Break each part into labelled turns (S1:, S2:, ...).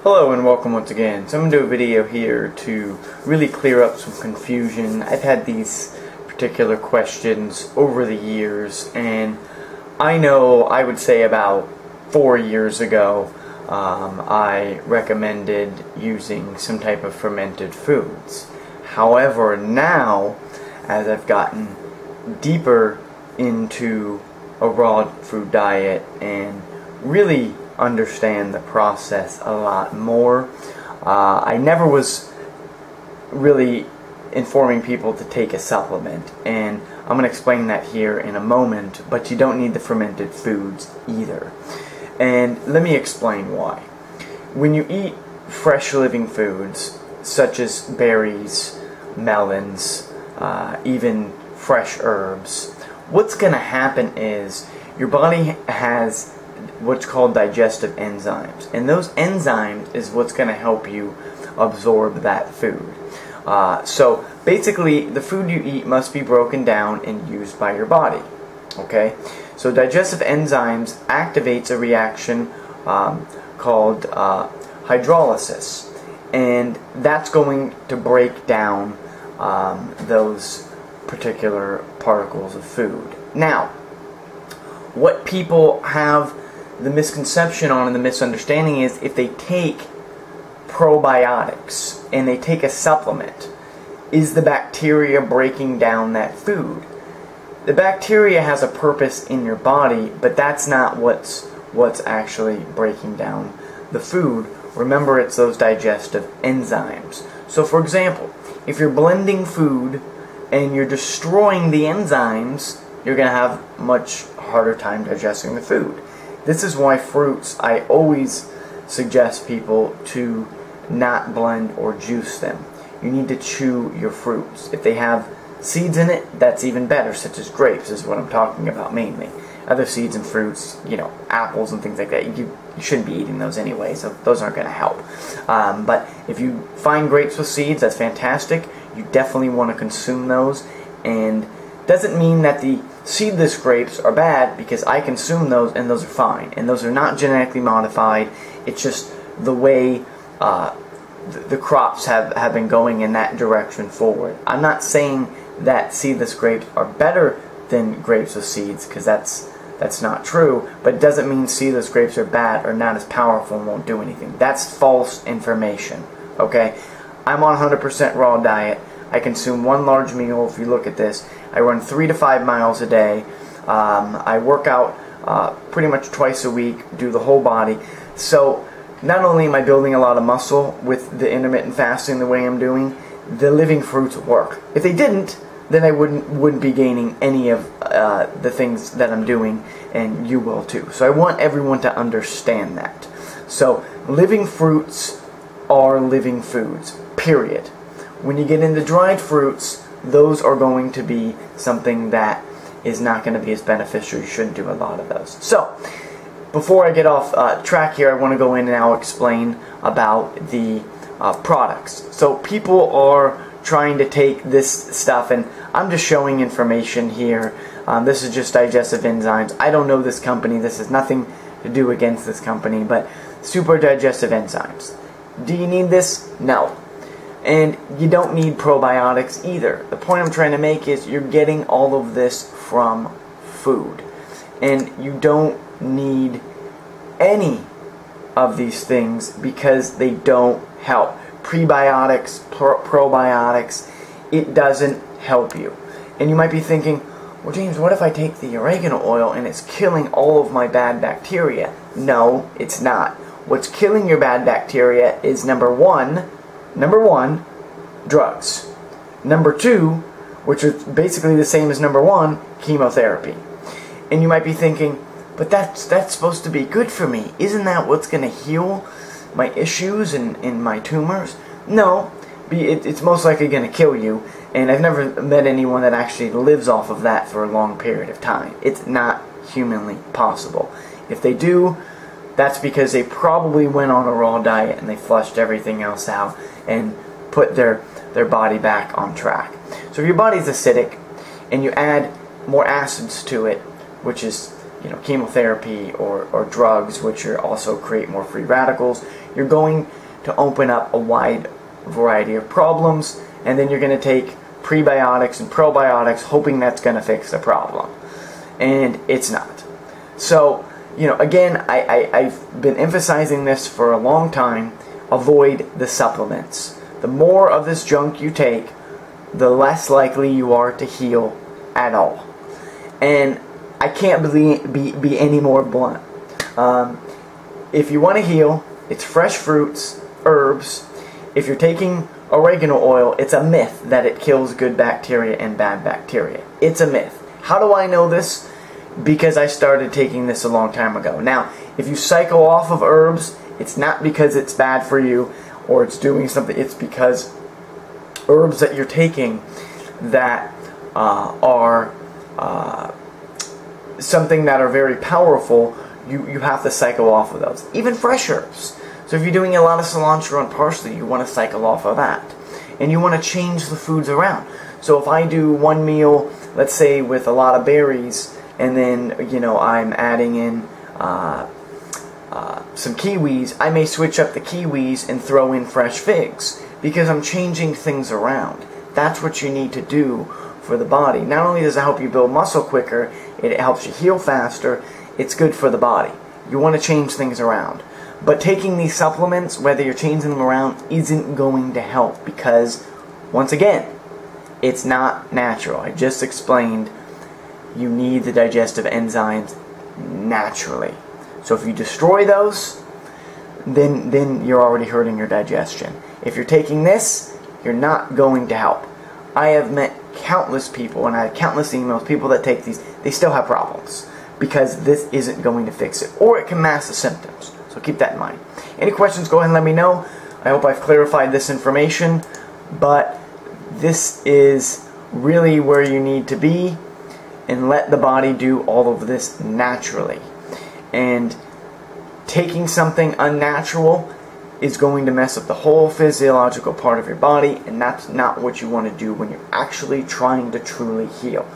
S1: Hello and welcome once again. So I'm going to do a video here to really clear up some confusion. I've had these particular questions over the years, and I know I would say about 4 years ago I recommended using some type of fermented foods. However, now as I've gotten deeper into a raw food diet and really understand the process a lot more, I never was really informing people to take a supplement, and I'm going to explain that here in a moment. But you don't need the fermented foods either, and let me explain why. When you eat fresh living foods such as berries, melons, even fresh herbs, what's going to happen is your body has what's called digestive enzymes, and those enzymes is what's going to help you absorb that food. So basically the food you eat must be broken down and used by your body. Okay, so digestive enzymes activates a reaction called hydrolysis, and that's going to break down those particular particles of food. Now, what people have the misconception on and the misunderstanding is, if they take probiotics and they take a supplement, is the bacteria breaking down that food? The bacteria has a purpose in your body, but that's not what's actually breaking down the food. Remember, it's those digestive enzymes. So for example, if you're blending food and you're destroying the enzymes, you're going to have much harder time digesting the food. This is why fruits, I always suggest people to not blend or juice them. You need to chew your fruits. If they have seeds in it, that's even better, such as grapes is what I'm talking about mainly. Other seeds and fruits, apples and things like that, you shouldn't be eating those anyway, so those aren't going to help. But if you find grapes with seeds, that's fantastic. You definitely want to consume those, and doesn't mean that the seedless grapes are bad, because I consume those and those are fine, and those are not genetically modified. It's just the way the crops have been going in that direction forward. I'm not saying that seedless grapes are better than grapes with seeds, because that's not true, but it doesn't mean seedless grapes are bad or not as powerful and won't do anything. That's false information. Okay, I'm on 100% raw diet. I consume one large meal. If you look at this, I run 3 to 5 miles a day. I work out pretty much twice a week, do the whole body. So not only am I building a lot of muscle with the intermittent fasting the way I'm doing, the living fruits work. If they didn't, then I wouldn't be gaining any of the things that I'm doing, and you will too. So I want everyone to understand that. So living fruits are living foods, period. When you get into dried fruits, those are going to be something that is not going to be as beneficial. You shouldn't do a lot of those. So, before I get off track here, I want to go in and now explain about the products. So, people are trying to take this stuff, and I'm just showing information here. This is just Digestive Enzymes. I don't know this company. This has nothing to do against this company, but Super Digestive Enzymes. Do you need this? No. And you don't need probiotics either. The point I'm trying to make is you're getting all of this from food, and you don't need any of these things because they don't help. Pre-Biotics, Pro-Biotics, it doesn't help you. And you might be thinking, well, James, what if I take the oregano oil and it's killing all of my bad bacteria? No, it's not. What's killing your bad bacteria is number one, drugs. Number two, which is basically the same as number one, chemotherapy. And you might be thinking, but that's supposed to be good for me. Isn't that what's going to heal my issues and my tumors? No, it's most likely going to kill you. And I've never met anyone that actually lives off of that for a long period of time. It's not humanly possible. If they do, that's because they probably went on a raw diet and they flushed everything else out and put their body back on track. So if your body's acidic and you add more acids to it, which is chemotherapy or drugs, which are also create more free radicals, you're going to open up a wide variety of problems, and then you're going to take prebiotics and probiotics hoping that's going to fix the problem. And it's not. So, again, I've been emphasizing this for a long time. Avoid the supplements. The more of this junk you take, the less likely you are to heal at all. And I can't be any more blunt. If you want to heal, it's fresh fruits, herbs. If you're taking oregano oil, it's a myth that it kills good bacteria and bad bacteria. It's a myth. How do I know this? Because I started taking this a long time ago. Now, if you cycle off of herbs, it's not because it's bad for you or it's doing something. It's because herbs that you're taking that are something that are very powerful, you have to cycle off of those. Even fresh herbs. So if you're doing a lot of cilantro and parsley, you want to cycle off of that. And you want to change the foods around. So if I do one meal, let's say with a lot of berries, and then I'm adding in some kiwis, I may switch up the kiwis and throw in fresh figs, because I'm changing things around. That's what you need to do for the body. Not only does it help you build muscle quicker, it helps you heal faster, it's good for the body. You want to change things around. But taking these supplements, whether you're changing them around, isn't going to help, because, once again, it's not natural. I just explained you need the digestive enzymes naturally. So if you destroy those, then you're already hurting your digestion. If you're taking this, you're not going to help. I have met countless people, and I have countless emails, people that take these, they still have problems, because this isn't going to fix it. Or it can mask the symptoms. So keep that in mind. Any questions, go ahead and let me know. I hope I've clarified this information, but this is really where you need to be, and let the body do all of this naturally. And taking something unnatural is going to mess up the whole physiological part of your body, and that's not what you want to do when you're actually trying to truly heal.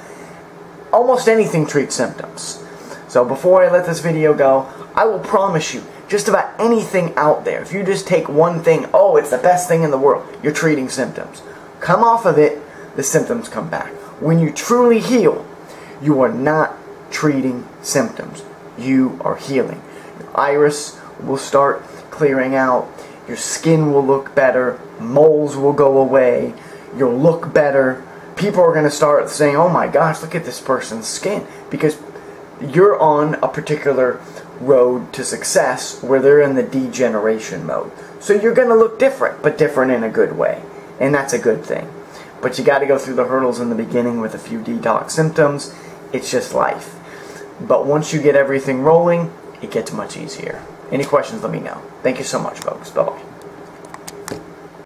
S1: Almost anything treats symptoms. So before I let this video go, I will promise you, just about anything out there, if you just take one thing, oh, it's the best thing in the world, you're treating symptoms. Come off of it, the symptoms come back. When you truly heal, you are not treating symptoms. You are healing. Your iris will start clearing out. Your skin will look better. Moles will go away. You'll look better. People are going to start saying, oh my gosh, look at this person's skin. Because you're on a particular road to success where they're in the degeneration mode. So you're going to look different, but different in a good way. And that's a good thing. But you got to go through the hurdles in the beginning with a few detox symptoms. It's just life. But once you get everything rolling, it gets much easier. Any questions, let me know. Thank you so much, folks. Bye-bye.